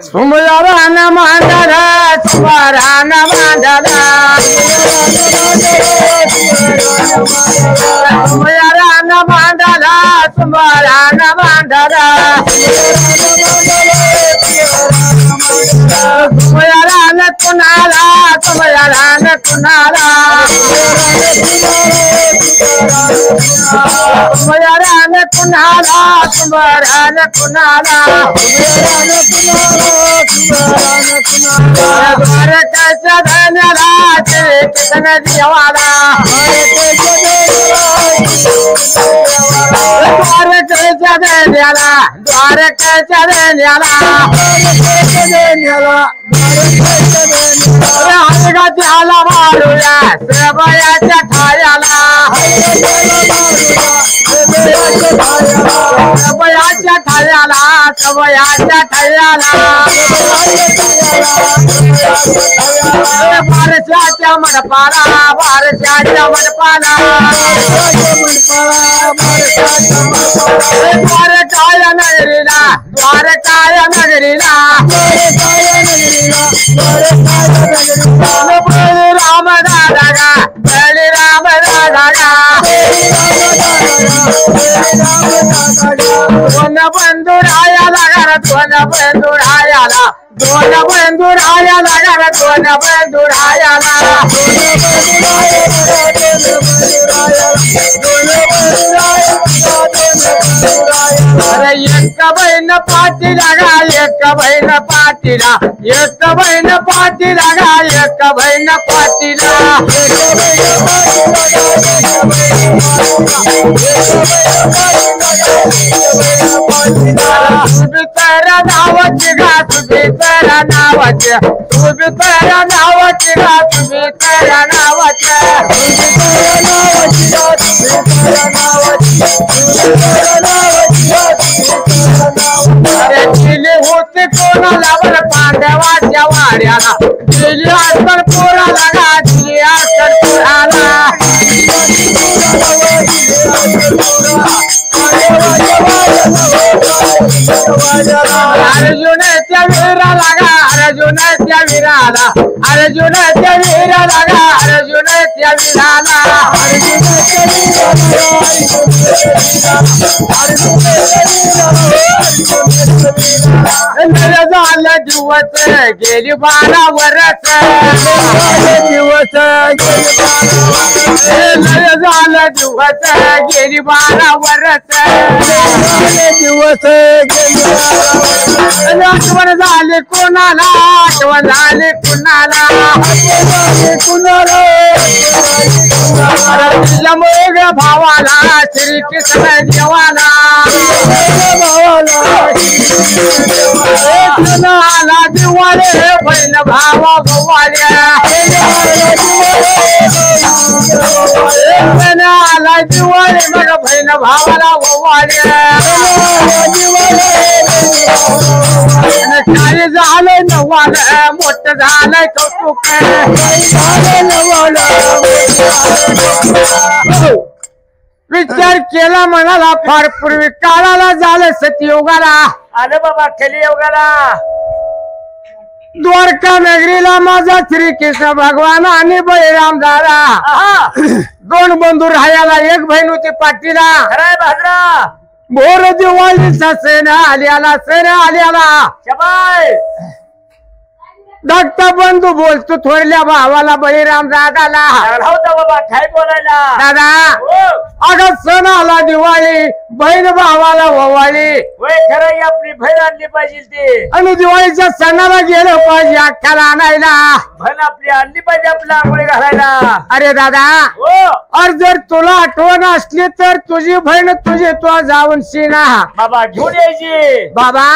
सुमरान मांडरा सुमरान मांडरा सुमरान मांडरा सुमरान मांडरा सुमरान कुनाला सुमरान कुनाला सुमरान कुनाला सुमरान कुनाला भारताच्या धन्याला किसन देवाला द्वारकेच्या धन्याला द्वारकेच्या धन्याला हरगत्याला मारूया सबयाच्या ठायाला सबयाच्या ठायाला सबयाच्या ठायाला बारशाच्या मंडपाला बारशाच्या मंडपाला द्वारकाय नगरीला द्वारकाय नगरीला राम दादा गा बळी राम दादा गा दोन बंधुरायाला घरात दोन बंधुरायाला दोन बंधुरायाला घरात दोन बंधुरायाला अरे एक बहीण पाटीला गा एक बहीण पाटीला एक बहीण पाटीला गा एक बहीण पाटीला सुबितरा नावाची गा सुबितरा नावाची सुबितरा नावाची गा सुबितरा नावाची अरे दिली होती कोणाला बर पांडवाच्या वाड्याला दिली आसन पोराला गा दिली आसन पोराला अर्जुनाच्या वीराला गा अर्जुनाच्या वीराला अर्जुनाच्या वीराला गा अर्जुनाच्या वीराला झालं दिवस गेली 12 वर्ष दिवस दिवस लय झालं दिवस गेली 12 वर्ष दिवस आठवण झाली कोणाला आठवण झाली कुणाला तुझ्या भावाला श्रीकृष्ण देवाला आला दिवाळे बहीण भावा गवाल्या आला दिवाळे मग बहीण भावाला गवाल्या काय झालं नवाला मोठं झालंय कौतुक विचार केला म्हणाला फार पूर्वी काळाला झालं सतयुगाला आलं बाबा कलियुगाला द्वारका नगरीला माझा श्रीकृष्ण भगवान आणि बळीराम दादा 2 बंधू राहायला 1 बहीण होती पाटीला खराय भाद्रा भोर दिवाळीचा सण आल्याला शबाय धाकटा बंधू बोलतो थोरल्या भावाला बळीराम दादाला होता बाबा काय बोलायला दादा अगं सण आला दिवाळी बहीण भावाला ओवाळी वय खरं आपली बहीण आणली पाहिजे ते आणि दिवाळीच्या सणाला गेलं पाहिजे अख्ख्याला आणायला बहीण आपली आणली पाहिजे आपल्या आंघोळी घालायला अरे दादा अरे जर तुला आठवण असली तर तुझी बहीण तुझी तो जाऊन शिना बाबा घेऊन यायची बाबा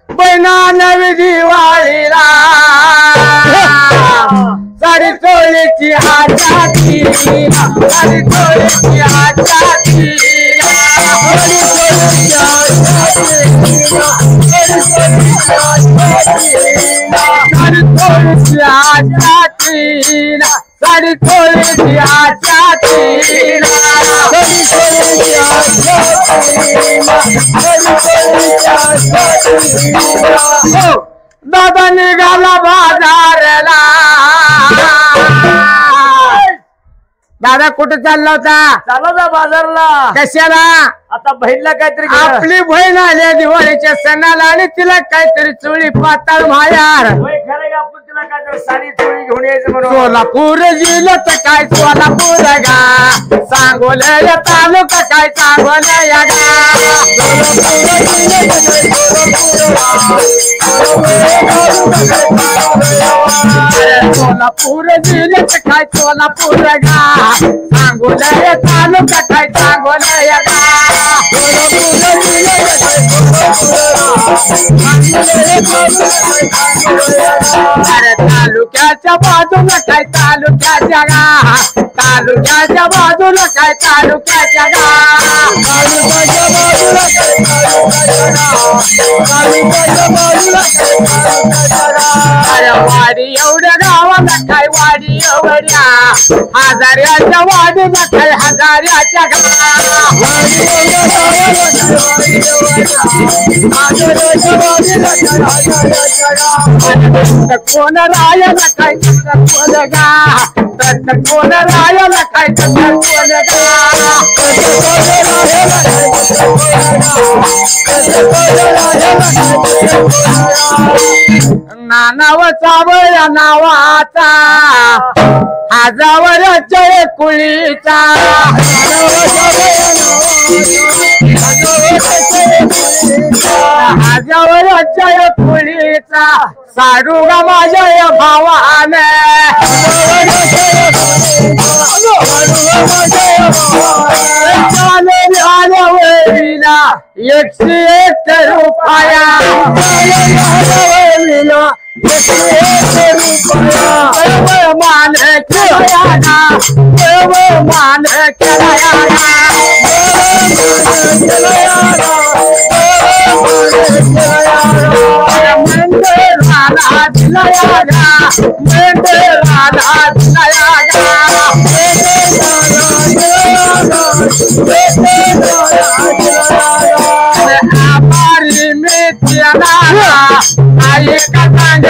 बहिणा नवी दिवाळीला साडी चोळीची हाताची साडी चोळीची हाताची साडी चोळीची हाताची साडी चोळीची हाताची दादा निघाला बाजारला दादा कुठे चालला होता चालला जा बाजारला कशाला आता बहिणीला काहीतरी आपली बहीण आल्या दिवाळीच्या सणाला आणि तिला काहीतरी चोळी पाताळ मायार आपण तिला काहीतरी साडी चोळी घेऊन यायचं म्हणून सोलापूर जिल्ह्यात तर काय सोलापूर गा सांगोल्या तालुका काय सांगोल्या सोलापूर जिल्ह्यात काय सोलापूर गा सांगोल्या तालुका काय सांगोल्या तालुक्याच्या बाजूला काय तालुक्याच्या गा तालुक्याच्या बाजूला काय तालुक्याच्या गा वाडी एवढ्या गावाला काय वाडी एवढ्या हजार्याच्या वाडीला काय हजार्याच्या कोण रायाला काय कोण गा कोण रायाला काय कोण नानावचा बळा नावाचा हाजावरच्या कुळीचा हाजावरच्या कुळीचा साडूगा माझ्या भावाने आल्या वैरीला 101 रुपया मान केला मान हमारी आई का सांग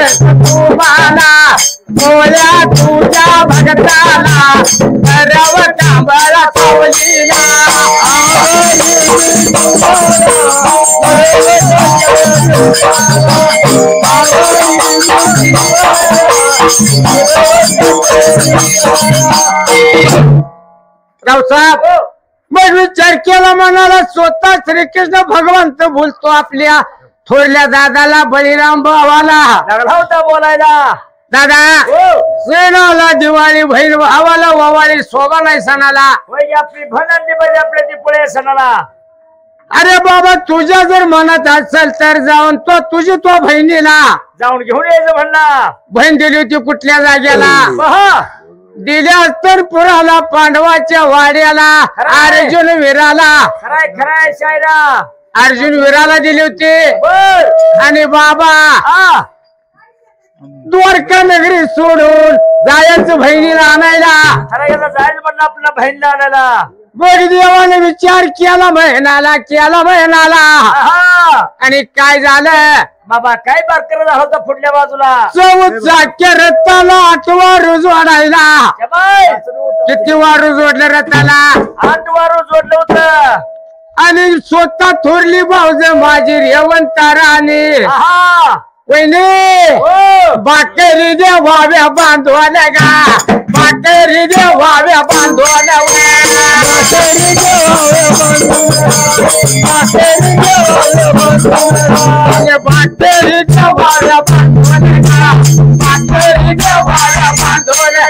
तुम्हाला बोल्या तुझ्या भगताला रव कांबळा सावलीला रावसाहेब मग विचार केला म्हणाला स्वतः श्रीकृष्ण भगवंत बोलतो आपल्या थोरल्या दादाला बळीराम भावाला लागला होता बोलायला. दादा सणाला दिवाळी बहीण भावाला ओवाळी शोभा नाही सणाला. होय आपली भनांनी म्हणजे आपल्या ती सणाला. अरे बाबा तुझ्या जर मनात असेल तर जाऊन तुझी बहिणीला जाऊन घेऊन यायचं म्हणला. बहीण दिली होती कुठल्या जागेला दिल्या तर पुराला पांडवाच्या वाड्याला अर्जुन वीराला. खराय खराय शायरा अर्जुन वीराला दिली होती. आणि बाबा द्वारका नगरी सोडून जायचं बहिणीला आणायला. खरं जायचं म्हणलं आपल्या बहिणीला आणायला. बघ देवाने विचार केला महिनाला आणि काय झालं बाबा काय बारकर झाला होता पुढल्या बाजूला. चौचाक्या रथाला 8वा रोज वाढायला. किती वारू जोडलं रथाला 8 वारू जोडलं होतं. आणि स्वतः थोरली भाऊज माझी रेवंत राणी वहिनी बाकरी दे वाव्या बांधवाल्या गा बाकरी दे वाव्या बांधवाल्या बाकरी दे वाव्या बांधवाल्या गा बाकरी दे वाव्या बांधवाल्या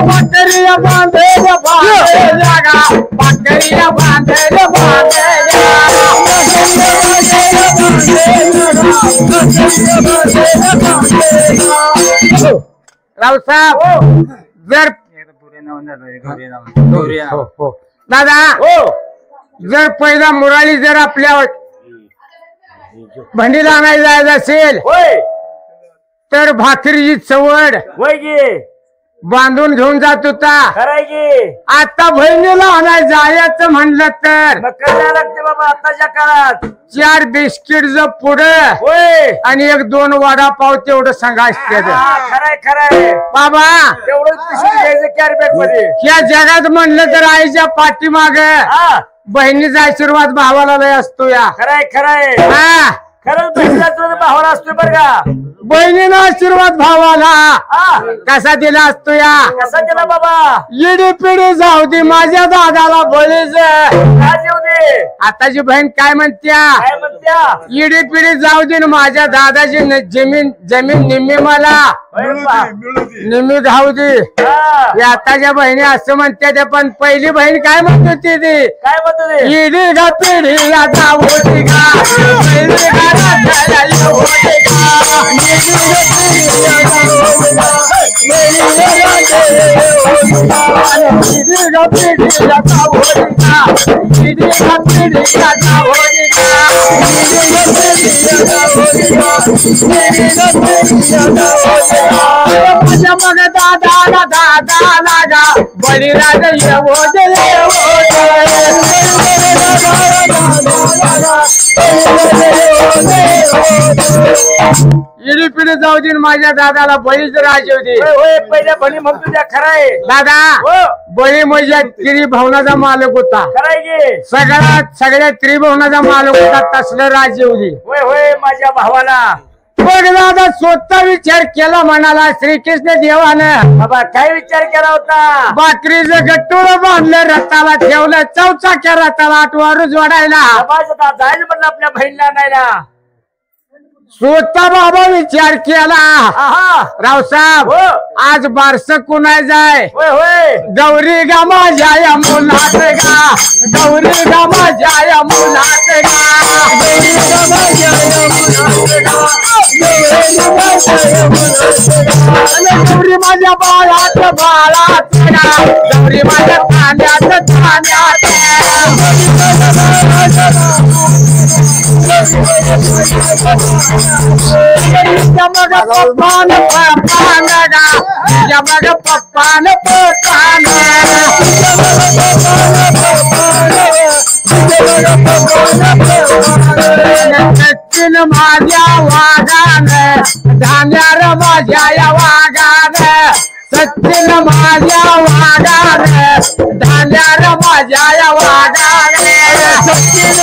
बाकरिया बांधेल्या बांधेल्या बाकरिया बांधेल्या रावसाहेब जर दादा जर पहिला मुराली जर आपल्या भंडीला आणायला जायचं असेल तर भाकरीची चवड बांधून घेऊन जात होता. आता बहिणीला आणायला जायचं म्हणलं तर लागते बाबा आताच्या काळात 4 बिस्किट ज पुढं आणि 1-2 वडापाव तेवढं सांगायचं. खराय खराय बाबा तेवढं कॅरीबॅग मध्ये या जगात म्हणलं तर आईच्या पाठीमाग बहिणीचा आशीर्वाद भावाला लय असतो. या खराय खराय खरंच बहिणीला भावाला असतो बरं का. बहिणीनं आशीर्वाद भावाला कसा दिला असतो. या कसा दिला बाबा. इडी पिढी जाऊ दे माझ्या दादाला बळीच येऊ दे. आताची बहीण काय म्हणत्या इडी पिढी जाऊ दे माझ्या दादाची जमीन निम्मी मला निम्मी धावू दे. आताच्या बहिणी असं म्हणते पण पहिली बहीण काय म्हणत होती ती काय म्हणतो इडी गा पिढी जाऊ दे गा दादा दादा लागा बळीराज येवो दे इडी पिढी जाऊ दे माझ्या दादाला बळीच राज येऊ दे. पहिल्या बळी म्हणतो त्या खराय दादा बळी म्हणजे त्रिभुवनाचा मालक होता. सगळ्या त्रिभुवनाचा मालक होता. तसलं राज येऊ दे. होय माझ्या भावाला. बघ दादा स्वतः विचार केला म्हणाला श्रीकृष्ण देवानं. बाबा काय विचार केला होता. बाकरीचं गट्टुळ बांधलं रथाला ठेवलं चौचाक्या रथाला 8वा रोज वाढायला. जायचं म्हणलं आपल्या बहिणीला आणायला. स्वतः बाबा विचार केला रावसाहेब आज बारस कुणाय जाय गौरी गा माझ्या या मुलात गा गौरी गा माझ्या या मुलात गा गौरी माझ्या बाळात बाळात गा गौरी माझ्या ठाण्यात ठाण्यात जमग पप्पान पप्पान गा जमग पप्पान पप्पान दक्षिण माझ्या वागान धान्यार माझ्या या वागान सचिन माझ्या वागान धान्यार माझ्या या वागान सचिन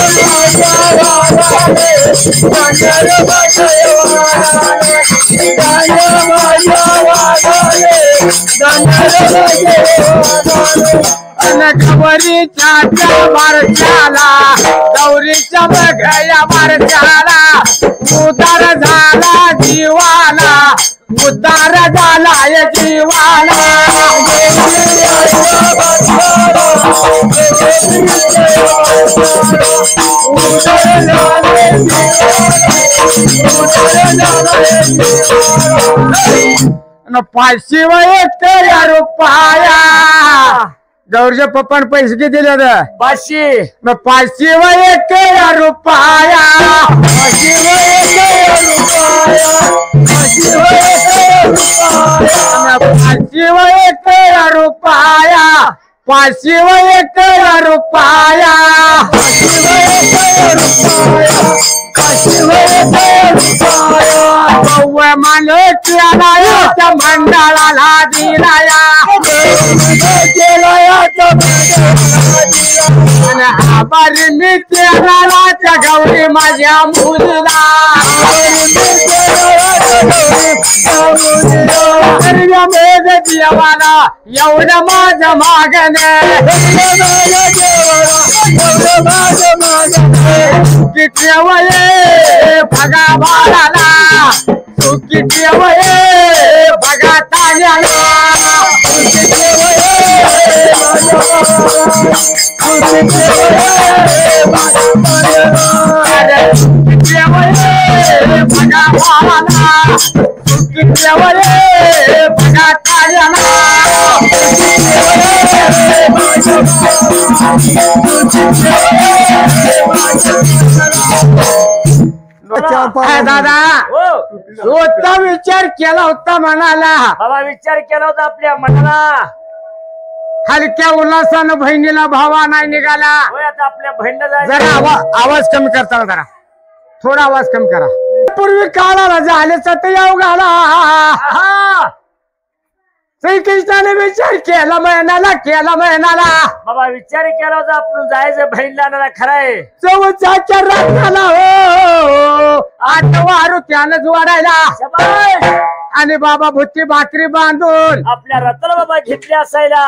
माझ्या खबरीच्या मारशाला गौरीच्या बघया मारशाला उदार झाला जीवाला उदार झाला या जीवाला पाचशे एक रुपया गौरीच्या पप्पान पैसे किती दिले होते 500 मग 500 एक रुपया 500 एक रुपया मानच्या मंडळाला दिलाया आभार मी त्या गौरी माझ्या मुलीला देवाला एवढं माझं मागण किती वये भगा बाळाला तू किती वये भगा ताण्याला भगा बाळाला तू किती वये भगा ताण्याला दादा स्वतः विचार केला होता मनाला बाबा विचार केला होता आपल्या मनाला हलक्या उल्हासानं बहिणीला भावा नाही निघाला होय आता आपल्या बहिणीला जायचं जरा आवाज कमी करता जरा थोडा आवाज कमी करा पूर्वी काळाला झाल्याचा तर याव घाला श्रीकृष्णाने विचार केला महिन्याला बाबा विचार केला होता आपण जायचं बहिणीला आणायला खरंय चौचाच्या रथाला हो आठवारू त्यानंच वाढायला आणि बाबा भुत्ती भाकरी बांधून आपल्या रथाला बाबा घेतली असायला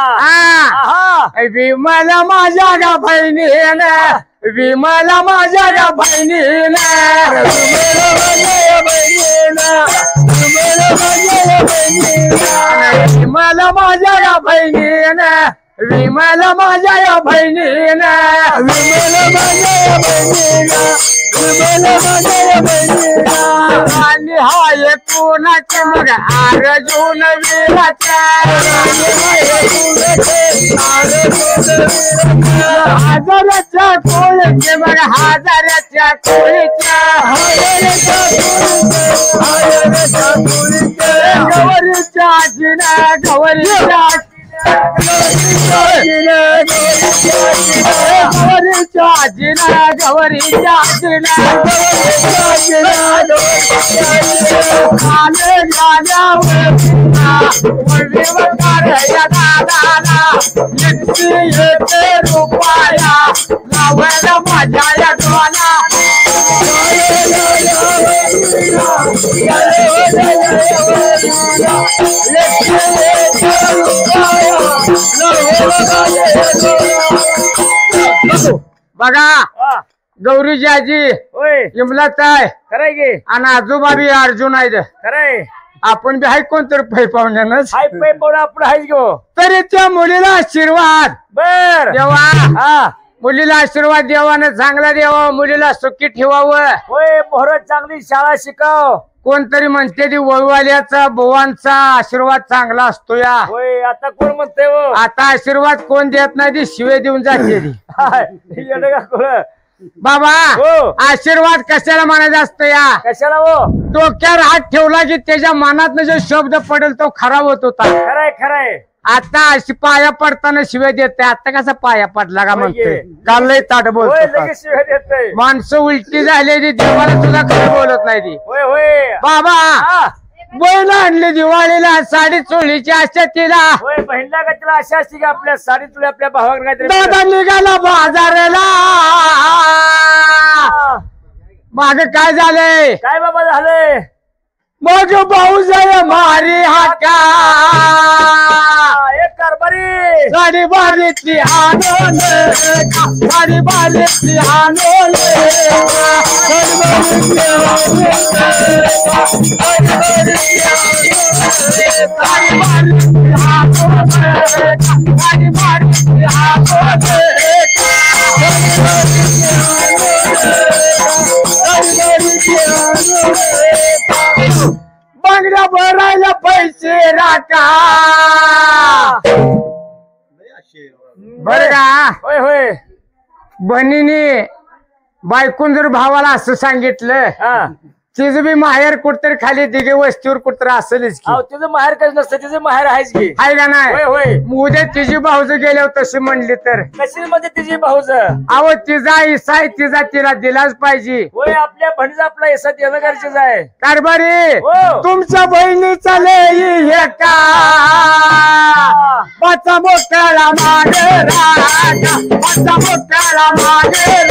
विमला माझ्या गा बहिणीनं विमला माझ्या गा बहिणीनं विमला माझ्या गा बहिणीनं विमला माझ्या या बहिणीनं आणि हाय कोणाचे मग अर्जुन वीराच्या हजाराच्या कोळीचे मग हजाराच्या कोळीच्या गौरीच्या आजीना गौरीच्या गौरीच्या आजीना गौरीच्या आजीना रुपया लावायला माझ्या या डोला बघा गौरीची आजी इमलाच आहे खरंय गे आणि आजोबा बी अर्जुन आहे खरंय आपण बी हाय कोणतरी पै पाहुण्यानच हाय पै पाहुणा आपण हाय गो तरी त्या मुलीला आशीर्वाद बर देवा मुलीला आशीर्वाद देवानं चांगला देवा मुलीला सुखी ठेवावं होय मोहर चांगली शाळा शिकाव कोणतरी म्हणते ती वळवाल्याचा बुवांचा आशीर्वाद चांगला असतो या होय आता कोण म्हणते आता आशीर्वाद कोण देत नाही ती शिवे देऊन जाते बाबा आशीर्वाद कशाला म्हणायचा असतो या कशाला हो डोक्यावर हात ठेवला की त्याच्या मनात जो शब्द पडेल तो खराब होत होता खरंय खरंय आता अशी पाया पडताना शिवाय देते आता कसा पाया पडला का म्हणते काल लय ताट बोलतो शिवाय देतोय माणसं उलटी झालेली देवाला सुद्धा खरं बोलत नाही ती होय होय बाबा बैल आणली दिवाळीला साडी चोळीची आशा तिला होय बहिणीला का तिला अशी असते की आपल्या साडी तुला आपल्या भावाकडे काहीतरी दादा निघाला बाजाराला माग काय झालंय काय बाबा झालंय मग भाऊ जाय मारी हाका एक कारभारी साडी बारीतली आणून साडी बारीतली आणून बांगड्या भरायला पैसे राखा बर का होय होय बहिणीने बायकून जर भावाला असं सांगितलं हा तिचं बी माहेर कुठतरी खाली दिगे वस्तीवर कुठतर असेलच की अहो तिचं माहेर काही नसतं तिचं माहेर आहेच की आहे का नाही होय होय मग उद्या तिची भाऊज गेल्यावर तशी म्हणली तर कशी म्हणजे तिची भाऊज अहो तिचा हिस्सा आहे तिचा तिला दिलाच पाहिजे होय आपल्या बहिणीचा आपला हिस्सा देणं गरजेचं आहे कारभारी हो. तुमच्या बहिणीचा लई हे का पाचा मोकळा मागे राखा पाचा मोकळा मागे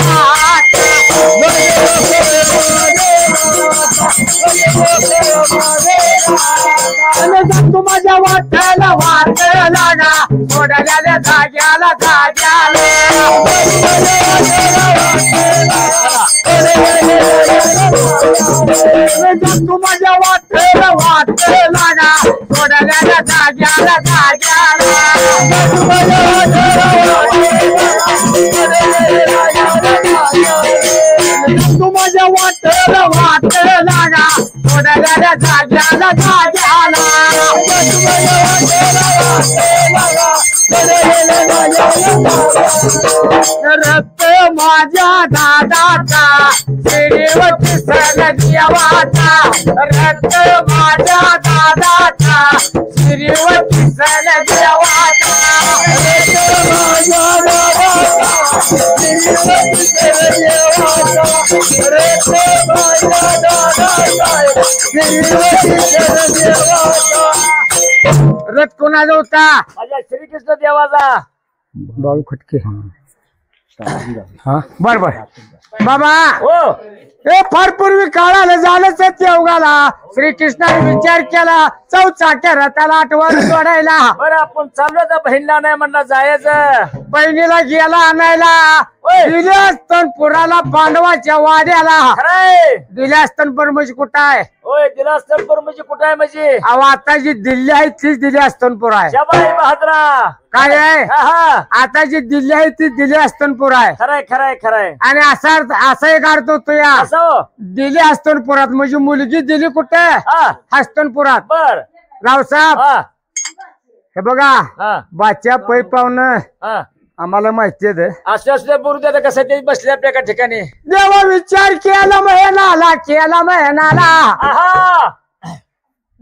तू माझ्या वाट्याला वाट लागा सोडल्याला जाग्याला जाग्याला तू माझ्या वाट्याला वाट लागा सोडल्याला जाग्याला जाग्याला तू माझ्या वाट्याला वाट लागा सोडल्याला जाग्याला जाग्याला रक्त माझ्या दादाचा शिडीवरती सल देवाचा रक्त माझ्या दादाचा शिडीवरती सल देवाचा रथ कोणाचा होता माझ्या श्रीकृष्ण देवाचा बाळू खटके बर बर बाबा हो हे फार पूर्वी काळाला झालंच देवगाला श्रीकृष्णाने विचार केला चौचाक्या रथाला आठवण सोडायला बरं आपण चाललो तर बहिणीला नाही म्हणलं जायचं बहिणीला गेला आणायला होय. दिले स्तनपुराला पांडवाच्या वाड्याला खरंय दिल्या स्तनपूर म्हणजे कुठं आहे होय दिला स्तनपूर म्हणजे कुठं आहे म्हणजे अहो आता जी दिल्ली आहे तीच दिली स्तनपूर आहे जबाई बहादरा काय आहे हा हा आता जी दिल्ली आहे ती दिली स्तनपूर आहे खरंय खरंय खरंय आणि असा एक अर्थ होतो या असं दिली हस्तनपुरात म्हणजे मुलगी दिली कुठे हा हस्तनपुरात बर रावसाहेब हा हे बघा हा बाच्या पै पाहुणं हा आम्हाला माहिती आहे असे असले बोलू द्या कसं ते बसले आपल्या एका ठिकाणी देवा विचार केला महिनाला आहा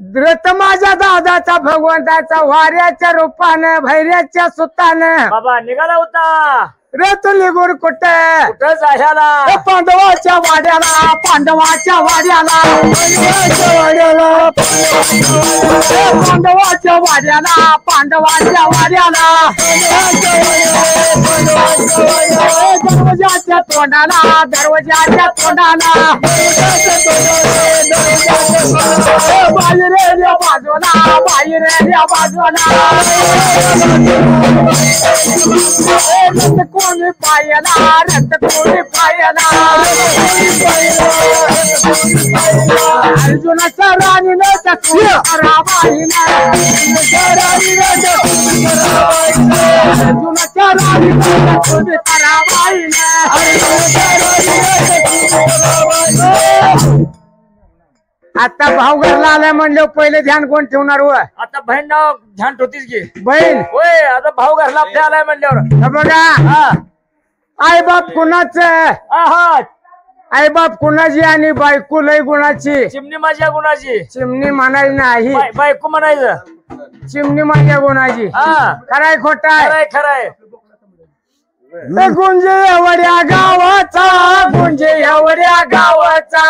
रथ माझ्या दादाचा भगवंताचा वाऱ्याच्या रूपानं भैऱ्याच्या सुतानं बाबा निघाला होता रथ निघून कुठे कुठं जायला पांडवाच्या वाड्याला पांडवाच्या वाड्याला पांडवाच्या वाड्याला पांडवाच्या वाड्याला दरवाजाच्या तोंडाला दरवाजाच्या तोंडाला बाहेर बाजूला बाहेर बाजूला कोणी पायला रथ कोणी पायला अर्जुनाच्या राणीनं रामाईला अर्जुनाच्या राणीनं आता भाव घरला आलाय म्हणलं पहिले ध्यान कोण ठेवणार व आता बहीण नाव ध्यान ठेवतीच की बहीण होय आता भाऊ घरला आपल्या आलाय म्हणल्यावर हे बघा हा आई बाप कुणाचं आहा आईबाप कुणाची आणि बायको लय गुणाची चिमणी माझ्या गुणाची चिमणी म्हणायची नाही बायको म्हणायचं चिमणी माझ्या गुणाची हा खराय खोटाय खरंय खरंय गुंजे एवढ्या गावाचा गुंजे एवढ्या गावाचा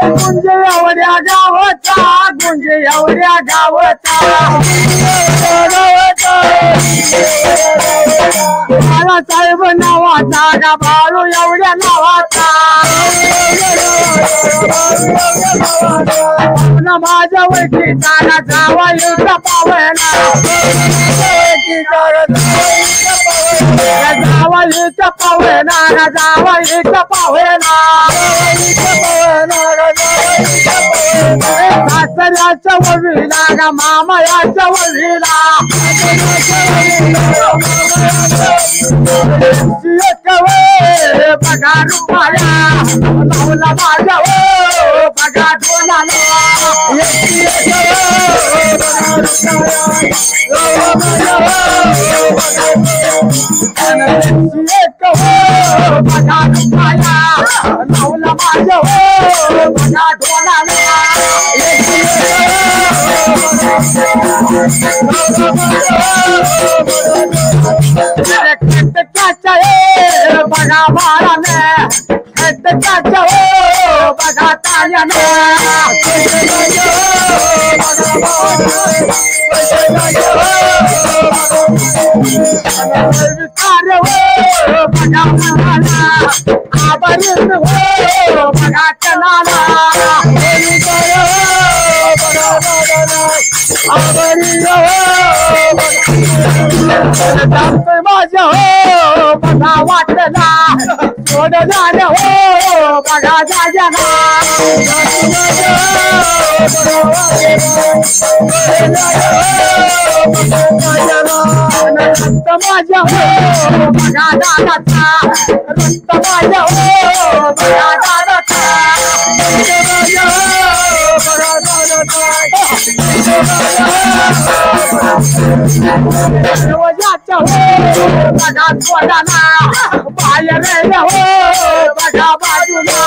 गुंजे एवढ्या गावाचा गुंजे एवढ्या गावाचा बाळासाहेब नावाचा गा बाळू एवढ्या नावाचा माझ्या वैकीचा जावा युद्ध पावना जावा युद्ध पावना जावा युद्ध पावना सासऱ्याच्या वळीला गा मामायाच्या वळीला बघा रुपया लावला माझ्या बघा डोलाला बघा रुपया लावला माझ्या बघा डोलाला बघा बाळाने बघा तायाने बघा मनाला आबरीन हो बघा चनाला माझ्या हो बघा वाटला सोड झालं हो बघा जाग्याला रक्त माझ्या हो बघा दादाचा रक्त माझ्या हो बघा दादाचा रोजाच्या हो बघा तोंडाला बाहेर हो बघा बाजूला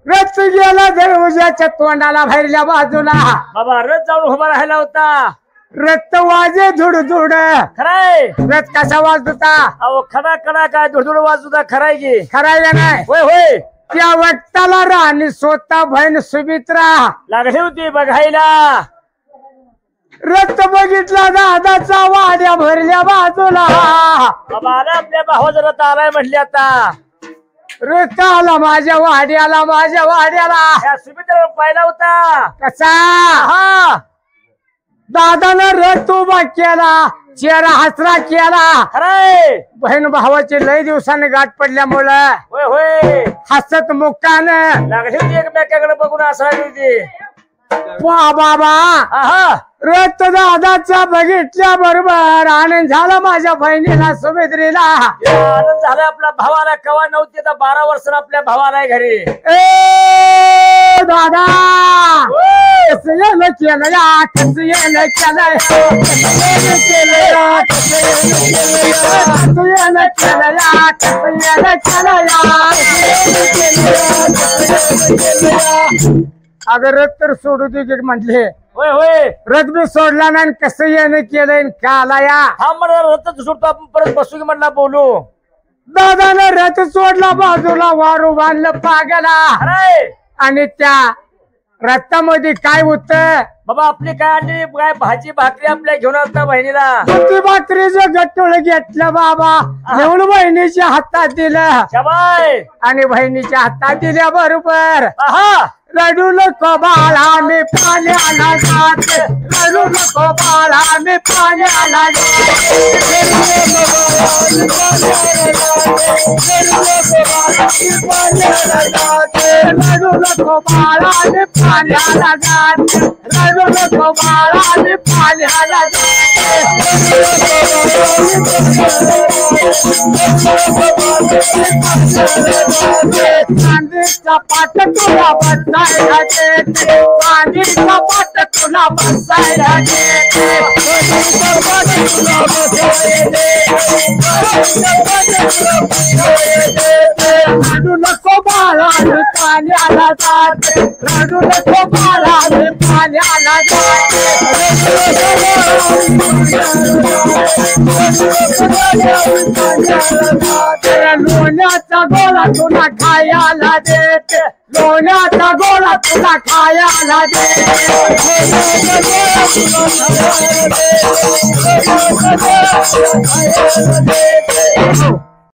रथ गेला दरवाजाच्या तोंडाला बाहेरल्या बाजूला बाबा रथ जाऊन उभा राहिला होता रक्त वाजे धुड धुड खराय रथ कसा वाजता अहो खडा कडा काय धुडधुड वाजूदा खराय की खराय का नाही होय होय त्या वक्ताला राणी स्वतः बहीण सुमित्रा लागली होती बघायला रक्त बघितला दादाचा वाड्या भरल्या बाजूला बाबा आला आपल्या भावाचा रथ आलाय म्हटले आता रथ आला माझ्या वाड्याला या सुमित्रा पाहिला होता कसा हा दादानं रथ उभा केला चेहरा हसरा केला खराय बहीण भावाची लय दिवसाने गाठ पडल्यामुळं होय होय हसत मुक्कानं लागली होती एकमेकाकडे बघून असणारी होती वा बाबा आहा रथ दादाचा बघितल्या बरोबर आनंद झाला माझ्या बहिणीला सुमित्रीला आनंद झाला आपल्या भावाला कवा नव्हती आता 12 वर्ष आपल्या भावाला घरी ए दादा कसं येणं केलं या कसं येणं केलं अगं रथ तर सोडू दे म्हटले होय होय रथ बी सोडला नाही कसं येणं केलंय काला या हा मला रथ सोडतो आपण परत बसू की म्हणला बोलू दादानं रथ सोडला बाजूला वारू बांधलं पागला खराय आणि त्या रथामध्ये काय होतं बाबा आपली काय आणली काय भाजी भाकरी आपल्या घेऊन आलता बहिणीला ती भाकरीचं गट्टुळ घेतलं बाबा घेऊन बहिणीच्या हातात दिलं शबाय आणि बहिणीच्या हातात दिल्या बरोबर आहा रडू नको बाळा मी पाण्याला जाते रडू नको बाळा मी पाण्याला रडू नको बाळा मी पाण्याला जाते रडू नको बाळा मी पाण्याला चांदीचा पाट तुला बसायला देते चांदीचा पाट तुला बसायला देते रडू नको बाळा मी पाण्याला जाते रडू नको बाळा मी पाण्याला जाते लोण्याचा गोळा तुला खायला देते लोण्याचा गोळा तुला खायला देते